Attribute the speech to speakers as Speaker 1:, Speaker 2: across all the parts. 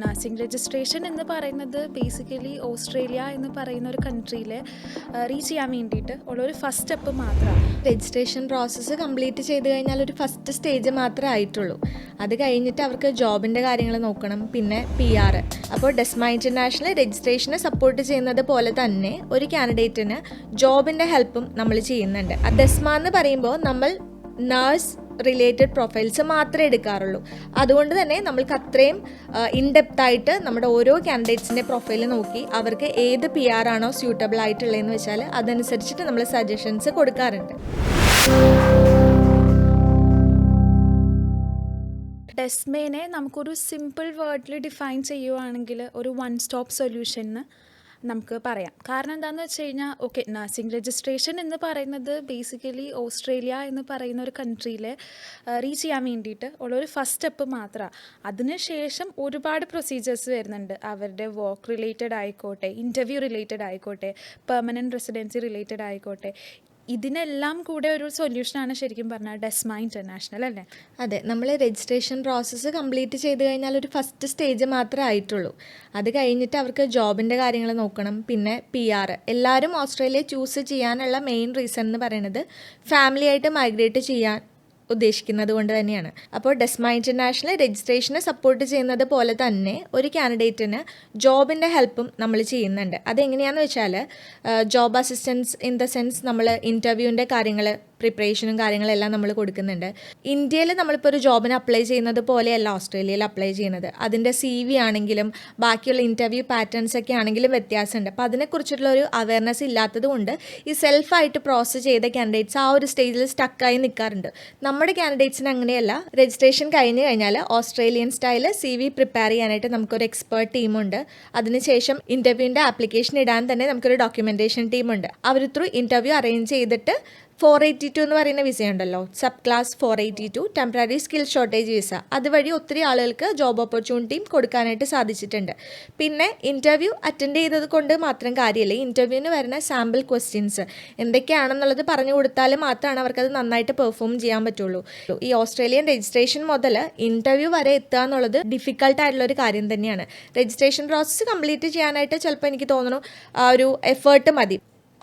Speaker 1: Nursing registration എന്ന് പറയുന്നത് basically Australia എന്ന് പറയുന്ന ഒരു കൺട്രിയിൽ റീച്ച് ചെയ്യാൻ വേണ്ടിയിട്ട് ഉള്ളൊരു ഫസ്റ്റ് സ്റ്റെപ്പ് മാത്രമാണ്.
Speaker 2: രജിസ്ട്രേഷൻ പ്രോസസ്സ് കംപ്ലീറ്റ് ചെയ്ത് കഴിഞ്ഞാൽ ഒരു ഫസ്റ്റ് സ്റ്റേജ് മാത്രമേ ആയിട്ടുള്ളൂ. അത് കഴിഞ്ഞിട്ട് അവർക്ക് ജോബിൻ്റെ കാര്യങ്ങൾ നോക്കണം, പിന്നെ PR. അപ്പോൾ ഡെസ്മ ഇൻ്റർനാഷണൽ രജിസ്ട്രേഷനെ സപ്പോർട്ട് ചെയ്യുന്നത് പോലെ തന്നെ ഒരു കാൻഡിഡേറ്റിന് ജോബിൻ്റെ ഹെൽപ്പും നമ്മൾ ചെയ്യുന്നുണ്ട്. ഡെസ്മ എന്ന് പറയുമ്പോൾ നമ്മൾ നേഴ്സ് റിലേറ്റഡ് പ്രൊഫൈൽസ് മാത്രമേ എടുക്കാറുള്ളൂ. അതുകൊണ്ട് തന്നെ നമ്മൾക്ക് അത്രയും ഇൻഡെപ്ത് ആയിട്ട് നമ്മുടെ ഓരോ കാൻഡിഡേറ്റ്സിൻ്റെ പ്രൊഫൈൽ നോക്കി അവർക്ക് ഏത് PR ആണോ സ്യൂട്ടബിൾ ആയിട്ടുള്ളതെന്ന് വെച്ചാൽ അതനുസരിച്ചിട്ട് നമ്മൾ സജഷൻസ് കൊടുക്കാറുണ്ട്.
Speaker 1: ഡെസ്മേനെ നമുക്കൊരു സിമ്പിൾ വേർഡിൽ ഡിഫൈൻ ചെയ്യുവാണെങ്കിൽ ഒരു വൺ സ്റ്റോപ്പ് സൊല്യൂഷൻ എന്ന് നമുക്ക് പറയാം. കാരണം എന്താണെന്ന് വെച്ച് കഴിഞ്ഞാൽ നഴ്സിംഗ് രജിസ്ട്രേഷൻ എന്ന് പറയുന്നത് ബേസിക്കലി ഓസ്ട്രേലിയ എന്ന് പറയുന്ന ഒരു കൺട്രിയിൽ റീച്ച് ചെയ്യാൻ വേണ്ടിയിട്ട് ഉള്ളൊരു ഫസ്റ്റ് സ്റ്റെപ്പ് മാത്രമാണ്. അതിനുശേഷം ഒരുപാട് പ്രൊസീജിയേഴ്സ് വരുന്നുണ്ട്. അവരുടെ വർക്ക് റിലേറ്റഡ് ആയിക്കോട്ടെ, ഇൻ്റർവ്യൂ റിലേറ്റഡ് ആയിക്കോട്ടെ, പെർമനൻറ്റ് റെസിഡൻസി റിലേറ്റഡ് ആയിക്കോട്ടെ, ഇതിനെല്ലാം കൂടെ ഒരു സൊല്യൂഷനാണ് ശരിക്കും പറഞ്ഞാൽ ഡെസ്മ ഇൻ്റർനാഷണൽ, അല്ലേ?
Speaker 2: അതെ, നമ്മൾ രജിസ്ട്രേഷൻ പ്രോസസ്സ് കംപ്ലീറ്റ് ചെയ്ത് കഴിഞ്ഞാൽ ഒരു ഫസ്റ്റ് സ്റ്റേജ് മാത്രമേ ആയിട്ടുള്ളൂ. അത് കഴിഞ്ഞിട്ട് അവർക്ക് ജോബിൻ്റെ കാര്യങ്ങൾ നോക്കണം, പിന്നെ PR. എല്ലാവരും ഓസ്ട്രേലിയ ചൂസ് ചെയ്യാനുള്ള മെയിൻ റീസൺ എന്ന് പറയുന്നത് ഫാമിലി ആയിട്ട് മൈഗ്രേറ്റ് ചെയ്യാൻ ഉദ്ദേശിക്കുന്നത് കൊണ്ട് തന്നെയാണ്. അപ്പോൾ ഡെസ്മ ഇൻ്റർനാഷണൽ രജിസ്ട്രേഷനെ സപ്പോർട്ട് ചെയ്യുന്നത് പോലെ തന്നെ ഒരു കാൻഡിഡേറ്റിന് ജോബിൻ്റെ ഹെൽപ്പും നമ്മൾ ചെയ്യുന്നുണ്ട്. അതെങ്ങനെയാണെന്ന് വെച്ചാൽ job assistance in the sense നമ്മൾ ഇൻ്റർവ്യൂവിൻ്റെ കാര്യങ്ങൾ, പ്രിപ്പറേഷനും കാര്യങ്ങളെല്ലാം നമ്മൾ കൊടുക്കുന്നുണ്ട്. ഇന്ത്യയിൽ നമ്മളിപ്പോൾ ഒരു ജോബിന് അപ്ലൈ ചെയ്യുന്നത് പോലെയല്ല ഓസ്ട്രേലിയയിൽ അപ്ലൈ ചെയ്യുന്നത്. അതിൻ്റെ CV ആണെങ്കിലും ബാക്കിയുള്ള ഇൻ്റർവ്യൂ പാറ്റേൺസ് ഒക്കെ ആണെങ്കിലും വ്യത്യാസമുണ്ട്. അപ്പോൾ അതിനെക്കുറിച്ചുള്ള ഒരു അവയർനെസ് ഇല്ലാത്തത് കൊണ്ട് ഈ സെൽഫായിട്ട് പ്രോസസ്സ് ചെയ്ത കാൻഡിഡേറ്റ്സ് ആ ഒരു സ്റ്റേജിൽ സ്റ്റക്കായി നിൽക്കാറുണ്ട്. നമ്മുടെ കാൻഡിഡേറ്റ്സിന് അങ്ങനെയല്ല. രജിസ്ട്രേഷൻ കഴിഞ്ഞ് കഴിഞ്ഞാൽ ഓസ്ട്രേലിയൻ സ്റ്റൈൽ CV പ്രിപ്പയർ ചെയ്യാനായിട്ട് നമുക്കൊരു എക്സ്പേർട്ട് ടീമുണ്ട്. അതിനുശേഷം ഇൻ്റർവ്യൂവിൻ്റെ ആപ്ലിക്കേഷൻ ഇടാൻ തന്നെ നമുക്കൊരു ഡോക്യുമെൻറ്റേഷൻ ടീമുണ്ട്. അവർ ത്രൂ ഇൻ്റർവ്യൂ അറേഞ്ച് ചെയ്തിട്ട് 482 എന്ന് പറയുന്ന വിസ ഉണ്ടല്ലോ, sub class 482 temporary skill shortage visa, അതുവഴി ഒത്തിരി ആളുകൾക്ക് ജോബ് ഓപ്പർച്യൂണിറ്റിയും കൊടുക്കാനായിട്ട് സാധിച്ചിട്ടുണ്ട്. പിന്നെ ഇൻ്റർവ്യൂ അറ്റൻഡ് ചെയ്തത് കൊണ്ട് മാത്രം കാര്യമില്ല. ഇൻ്റർവ്യൂവിന് വരുന്ന സാമ്പിൾ ക്വസ്റ്റ്യൻസ് എന്തൊക്കെയാണെന്നുള്ളത് പറഞ്ഞു കൊടുത്താൽ മാത്രമാണ് അവർക്കത് നന്നായിട്ട് പെർഫോം ചെയ്യാൻ പറ്റുള്ളൂ. ഈ ഓസ്ട്രേലിയൻ രജിസ്ട്രേഷൻ മുതൽ ഇൻ്റർവ്യൂ വരെ എത്തുക എന്നുള്ളത് ഡിഫിക്കൽട്ടായിട്ടുള്ളൊരു കാര്യം തന്നെയാണ്. രജിസ്ട്രേഷൻ പ്രോസസ്സ് കംപ്ലീറ്റ് ചെയ്യാനായിട്ട് ചിലപ്പോൾ എനിക്ക് തോന്നുന്നു ഒരു എഫേർട്ട് മതി.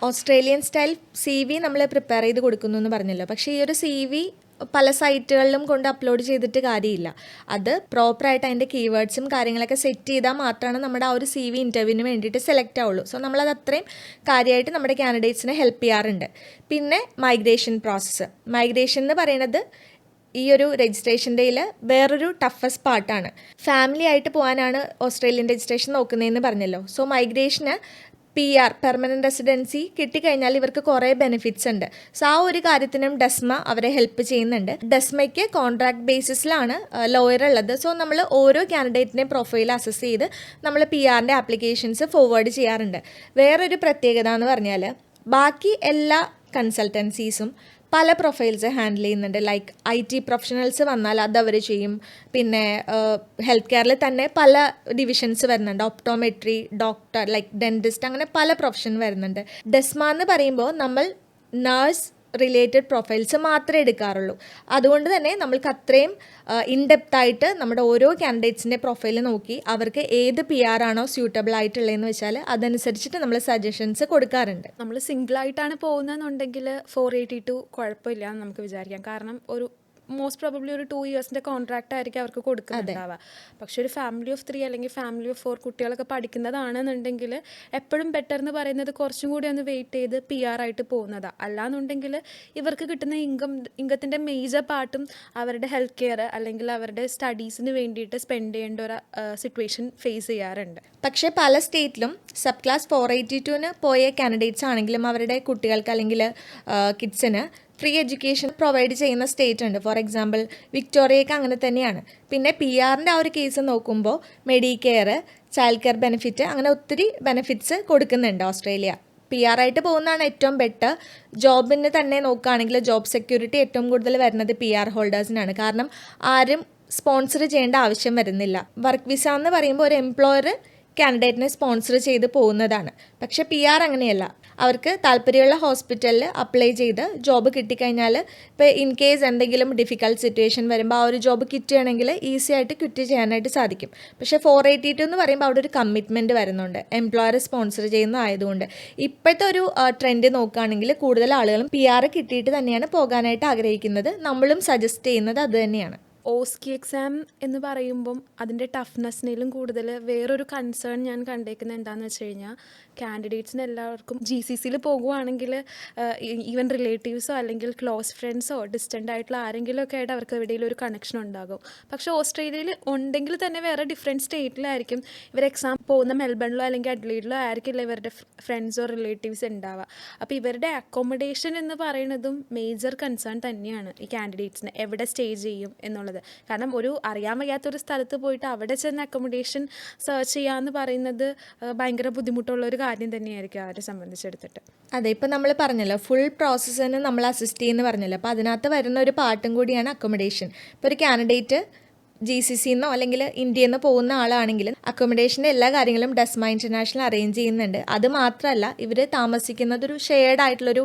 Speaker 2: ഓസ്ട്രേലിയൻ സ്റ്റൈൽ CV നമ്മൾ പ്രിപ്പയർ ചെയ്ത് കൊടുക്കുന്നു എന്ന് പറഞ്ഞല്ലോ, പക്ഷേ ഈ ഒരു CV പല സൈറ്റുകളിലും കൊണ്ട് അപ്ലോഡ് ചെയ്തിട്ട് കാര്യമില്ല. അത് പ്രോപ്പറായിട്ട് അതിൻ്റെ കീവേഡ്സും കാര്യങ്ങളൊക്കെ സെറ്റ് ചെയ്താൽ മാത്രമാണ് നമ്മുടെ ആ ഒരു CV ഇൻ്റർവ്യൂവിന് വേണ്ടിയിട്ട് സെലക്ട് ആവുള്ളൂ. സോ നമ്മളത് അത്രയും കാര്യമായിട്ട് നമ്മുടെ കാൻഡിഡേറ്റ്സിനെ ഹെൽപ്പ് ചെയ്യാറുണ്ട്. പിന്നെ മൈഗ്രേഷൻ പ്രോസസ്സ്. മൈഗ്രേഷൻ എന്ന് പറയുന്നത് ഈ ഒരു രജിസ്ട്രേഷൻ്റെയിൽ വേറൊരു ടഫസ്റ്റ് പാർട്ടാണ്. ഫാമിലി ആയിട്ട് പോകാനാണ് ഓസ്ട്രേലിയൻ രജിസ്ട്രേഷൻ നോക്കുന്നതെന്ന് പറഞ്ഞല്ലോ. സോ മൈഗ്രേഷന് PR പെർമനൻറ്റ് റെസിഡൻസി കിട്ടിക്കഴിഞ്ഞാൽ ഇവർക്ക് കുറേ ബെനിഫിറ്റ്സ് ഉണ്ട്. സോ ആ ഒരു കാര്യത്തിനും ഡെസ്മ അവരെ ഹെൽപ്പ് ചെയ്യുന്നുണ്ട്. ഡെസ്മയ്ക്ക് കോൺട്രാക്ട് ബേസിസിലാണ് ലോയർ ഉള്ളത്. സോ നമ്മൾ ഓരോ കാൻഡിഡേറ്റിൻ്റെയും പ്രൊഫൈൽ അസസ് ചെയ്ത് നമ്മൾ PRൻ്റെ ആപ്ലിക്കേഷൻസ് ഫോർവേഡ് ചെയ്യാറുണ്ട്. വേറൊരു പ്രത്യേകത എന്ന് പറഞ്ഞാൽ ബാക്കി എല്ലാ കൺസൾട്ടൻസീസും പല പ്രൊഫൈൽസ് ഹാൻഡിൽ ചെയ്യുന്നുണ്ട്. ലൈക്ക് IT പ്രൊഫഷണൽസ് വന്നാൽ അത് അവർ ചെയ്യും. പിന്നെ ഹെൽത്ത് കെയറിൽ തന്നെ പല ഡിവിഷൻസ് വരുന്നുണ്ട്. ഒപ്റ്റോമെട്രി, ഡോക്ടർ, ലൈക്ക് ഡെൻറ്റിസ്റ്റ്, അങ്ങനെ പല പ്രൊഫഷൻ വരുന്നുണ്ട്. ഡെസ്മ എന്ന് പറയുമ്പോൾ നമ്മൾ നേഴ്സ് റിലേറ്റഡ് പ്രൊഫൈൽസ് മാത്രമേ എടുക്കാറുള്ളൂ. അതുകൊണ്ട് തന്നെ നമ്മൾക്ക് അത്രയും ഇൻഡെപ്ത് ആയിട്ട് നമ്മുടെ ഓരോ കാൻഡിഡേറ്റ്സിൻ്റെ പ്രൊഫൈൽ നോക്കി അവർക്ക് ഏത് PR ആണോ സ്യൂട്ടബിൾ ആയിട്ടുള്ളതെന്ന് വെച്ചാൽ അതനുസരിച്ചിട്ട് നമ്മൾ സജഷൻസ് കൊടുക്കാറുണ്ട്.
Speaker 1: നമ്മൾ സിംഗിളായിട്ടാണ് പോകുന്നതെന്നുണ്ടെങ്കിൽ 482 കുഴപ്പമില്ല എന്ന് നമുക്ക് വിചാരിക്കാം. കാരണം ഒരു മോസ്റ്റ് പ്രോബബ്ലി ഒരു 2 ഇയേഴ്സിൻ്റെ കോൺട്രാക്റ്റ് ആയിരിക്കും അവർക്ക് കൊടുക്കുന്നുണ്ടാവുക. പക്ഷെ ഒരു ഫാമിലി ഓഫ് 3 അല്ലെങ്കിൽ ഫാമിലി ഓഫ് 4 കുട്ടികളൊക്കെ പഠിക്കുന്നതാണെന്നുണ്ടെങ്കിൽ എപ്പോഴും ബെറ്റർ എന്ന് പറയുന്നത് കുറച്ചും കൂടി ഒന്ന് വെയിറ്റ് ചെയ്ത് PR ആയിട്ട് പോകുന്നതാണ്. അല്ലാന്നുണ്ടെങ്കിൽ ഇവർക്ക് കിട്ടുന്ന ഇൻകത്തിൻ്റെ മേജർ പാർട്ടും അവരുടെ ഹെൽത്ത് കെയർ അല്ലെങ്കിൽ അവരുടെ സ്റ്റഡീസിന് വേണ്ടിയിട്ട് സ്പെൻഡ് ചെയ്യേണ്ട ഒരു സിറ്റുവേഷൻ ഫേസ് ചെയ്യാറുണ്ട്.
Speaker 2: പക്ഷേ പല സ്റ്റേറ്റിലും സബ് ക്ലാസ് 482 പോയ കാൻഡിഡേറ്റ്സ് ആണെങ്കിലും അവരുടെ കുട്ടികൾക്ക് അല്ലെങ്കിൽ കിഡ്സിന് ഫ്രീ എഡ്യൂക്കേഷൻ പ്രൊവൈഡ് ചെയ്യുന്ന സ്റ്റേറ്റ് ഉണ്ട്. ഫോർ എക്സാമ്പിൾ വിക്ടോറിയയൊക്കെ അങ്ങനെ തന്നെയാണ്. പിന്നെ PRൻ്റെ ആ ഒരു കേസ് നോക്കുമ്പോൾ മെഡിക്കെയർ, ചൈൽഡ് കെയർ ബെനിഫിറ്റ്, അങ്ങനെ ഒത്തിരി ബെനിഫിറ്റ്സ് കൊടുക്കുന്നുണ്ട് ഓസ്ട്രേലിയ. PR ആയിട്ട് പോകുന്നതാണ് ഏറ്റവും ബെറ്റർ. ജോബിന് തന്നെ നോക്കുകയാണെങ്കിൽ ജോബ് സെക്യൂരിറ്റി ഏറ്റവും കൂടുതൽ വരുന്നത് PR ഹോൾഡേഴ്സിനാണ്. കാരണം ആരും സ്പോൺസർ ചെയ്യേണ്ട ആവശ്യം വരുന്നില്ല. വർക്ക് വിസ എന്ന് പറയുമ്പോൾ ഒരു എംപ്ലോയർ കാൻഡിഡേറ്റിനെ സ്പോൺസർ ചെയ്ത് പോകുന്നതാണ്. പക്ഷേ PR അങ്ങനെയല്ല. അവർക്ക് താല്പര്യമുള്ള ഹോസ്പിറ്റലിൽ അപ്ലൈ ചെയ്ത് ജോബ് കിട്ടിക്കഴിഞ്ഞാൽ ഇപ്പോൾ ഇൻ കേസ് എന്തെങ്കിലും ഡിഫിക്കൽട്ട് സിറ്റുവേഷൻ വരുമ്പോൾ ആ ഒരു ജോബ് ക്വിറ്റ് ചെയ്യണമെങ്കിൽ ഈസി ആയിട്ട് ക്വിറ്റ് ചെയ്യാനായിട്ട് സാധിക്കും. പക്ഷേ 482 എന്ന് പറയുമ്പോൾ അവിടെ ഒരു കമ്മിറ്റ്മെൻറ്റ് വരുന്നുണ്ട്, എംപ്ലോയർ സ്പോൺസർ ചെയ്യുന്നതായതുകൊണ്ട്. ഇപ്പോഴത്തെ ഒരു ട്രെൻഡ് നോക്കുകയാണെങ്കിൽ കൂടുതൽ ആളുകളും PR കിട്ടിയിട്ട് തന്നെയാണ് പോകാനായിട്ട് ആഗ്രഹിക്കുന്നത്. നമ്മളും സജസ്റ്റ് ചെയ്യുന്നത് അത് തന്നെയാണ്.
Speaker 1: OSCE എക്സാം എന്ന് പറയുമ്പം അതിൻ്റെ ടഫ്നെസ്സിനേലും കൂടുതൽ വേറൊരു കൺസേൺ ഞാൻ കണ്ടേക്കുന്നത് എന്താണെന്ന് വെച്ച് കഴിഞ്ഞാൽ കാൻഡിഡേറ്റ്സിന് എല്ലാവർക്കും GCCയിൽ പോകുവാണെങ്കിൽ ഈവൻ റിലേറ്റീവ്സോ അല്ലെങ്കിൽ ക്ലോസ് ഫ്രണ്ട്സോ ഡിസ്റ്റൻ്റ് ആയിട്ടുള്ള ആരെങ്കിലുമൊക്കെ ആയിട്ട് അവർക്ക് എവിടെയെങ്കിലും ഒരു കണക്ഷൻ ഉണ്ടാകും. പക്ഷേ ഓസ്ട്രേലിയയിൽ ഉണ്ടെങ്കിൽ തന്നെ വേറെ ഡിഫറെൻറ്റ് സ്റ്റേറ്റിലായിരിക്കും ഇവർ എക്സാം പോകുന്ന മെൽബണിലോ അല്ലെങ്കിൽ അഡ്ലീഡിലോ ആയിരിക്കില്ല ഇവരുടെ ഫ്രണ്ട്സോ റിലേറ്റീവ്സ് ഉണ്ടാവുക. അപ്പോൾ ഇവരുടെ അക്കോമഡേഷൻ എന്ന് പറയുന്നതും മേജർ കൺസേൺ തന്നെയാണ് ഈ കാൻഡിഡേറ്റ്സിന്, എവിടെ സ്റ്റേ ചെയ്യും എന്നുള്ളത്. കാരണം ഒരു അറിയാൻ വയ്യാത്തൊരു സ്ഥലത്ത് പോയിട്ട് അവിടെ ചെന്ന് അക്കോമഡേഷൻ സെർച്ച് ചെയ്യാന്ന് പറയുന്നത് ഭയങ്കര ബുദ്ധിമുട്ടുള്ളൊരു കാര്യം തന്നെയായിരിക്കും അവരെ സംബന്ധിച്ചെടുത്തിട്ട്.
Speaker 2: അതെ, ഇപ്പം നമ്മൾ പറഞ്ഞല്ലോ ഫുൾ പ്രോസസ്സിന് നമ്മൾ അസിസ്റ്റ് ചെയ്യുമെന്ന് പറഞ്ഞല്ലോ. അപ്പോൾ അതിനകത്ത് വരുന്ന ഒരു പാർട്ടും കൂടിയാണ് അക്കോമഡേഷൻ. ഇപ്പോൾ ഒരു കാൻഡിഡേറ്റ് GCCന്നോ അല്ലെങ്കിൽ ഇന്ത്യയിൽ നിന്ന് പോകുന്ന ആളാണെങ്കിൽ അക്കോമഡേഷൻ്റെ എല്ലാ കാര്യങ്ങളും ഡെസ്മ ഇൻ്റർനാഷണൽ അറേഞ്ച് ചെയ്യുന്നുണ്ട്. അത് മാത്രമല്ല, ഇവർ താമസിക്കുന്നത് ഒരു ഷെയർഡ് ആയിട്ടുള്ളൊരു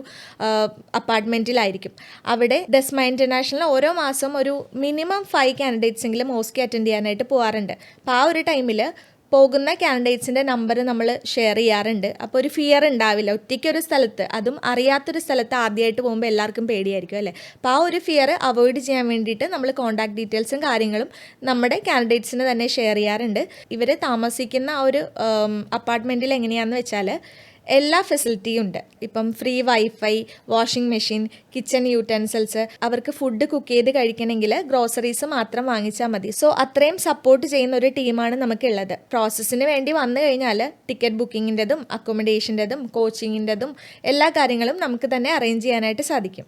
Speaker 2: അപ്പാർട്ട്മെൻറ്റിലായിരിക്കും. അവിടെ ഡെസ്മ ഇൻ്റർനാഷണൽ ഓരോ മാസം ഒരു മിനിമം 5 കാൻഡിഡേറ്റ്സ് എങ്കിലും OSCE അറ്റൻഡ് ചെയ്യാനായിട്ട് പോകാറുണ്ട്. അപ്പോൾ ആ ഒരു ടൈമിൽ പോകുന്ന കാൻഡിഡേറ്റ്സിൻ്റെ നമ്പർ നമ്മൾ ഷെയർ ചെയ്യാറുണ്ട്. അപ്പോൾ ഒരു ഫിയർ ഉണ്ടാവില്ല. ഒറ്റയ്ക്കൊരു സ്ഥലത്ത്, അതും അറിയാത്തൊരു സ്ഥലത്ത് ആദ്യമായിട്ട് പോകുമ്പോൾ എല്ലാവർക്കും പേടിയായിരിക്കും അല്ലേ. അപ്പോൾ ആ ഒരു ഫിയർ അവോയ്ഡ് ചെയ്യാൻ വേണ്ടിയിട്ട് നമ്മൾ കോൺടാക്ട് ഡീറ്റെയിൽസും കാര്യങ്ങളും നമ്മുടെ കാൻഡിഡേറ്റ്സിന് തന്നെ ഷെയർ ചെയ്യാറുണ്ട്. ഇവർ താമസിക്കുന്ന ആ ഒരു അപ്പാർട്ട്മെൻറ്റിൽ എങ്ങനെയാണെന്ന് വെച്ചാൽ എല്ലാ ഫെസിലിറ്റിയും ഉണ്ട്. ഇപ്പം free wifi, washing machine, kitchen utensils, അവർക്ക് ഫുഡ് കുക്ക് ചെയ്ത് കഴിക്കണമെങ്കിൽ ഗ്രോസറീസ് മാത്രം വാങ്ങിച്ചാൽ മതി. സോ അത്രയും സപ്പോർട്ട് ചെയ്യുന്ന ഒരു ടീമാണ് നമുക്കുള്ളത്. പ്രോസസ്സിന് വേണ്ടി വന്നു കഴിഞ്ഞാൽ ടിക്കറ്റ് ബുക്കിങ്ങിൻ്റെതും അക്കോമഡേഷൻ്റെതും കോച്ചിങ്ങിൻ്റെതും എല്ലാ കാര്യങ്ങളും നമുക്ക് തന്നെ അറേഞ്ച് ചെയ്യാനായിട്ട് സാധിക്കും.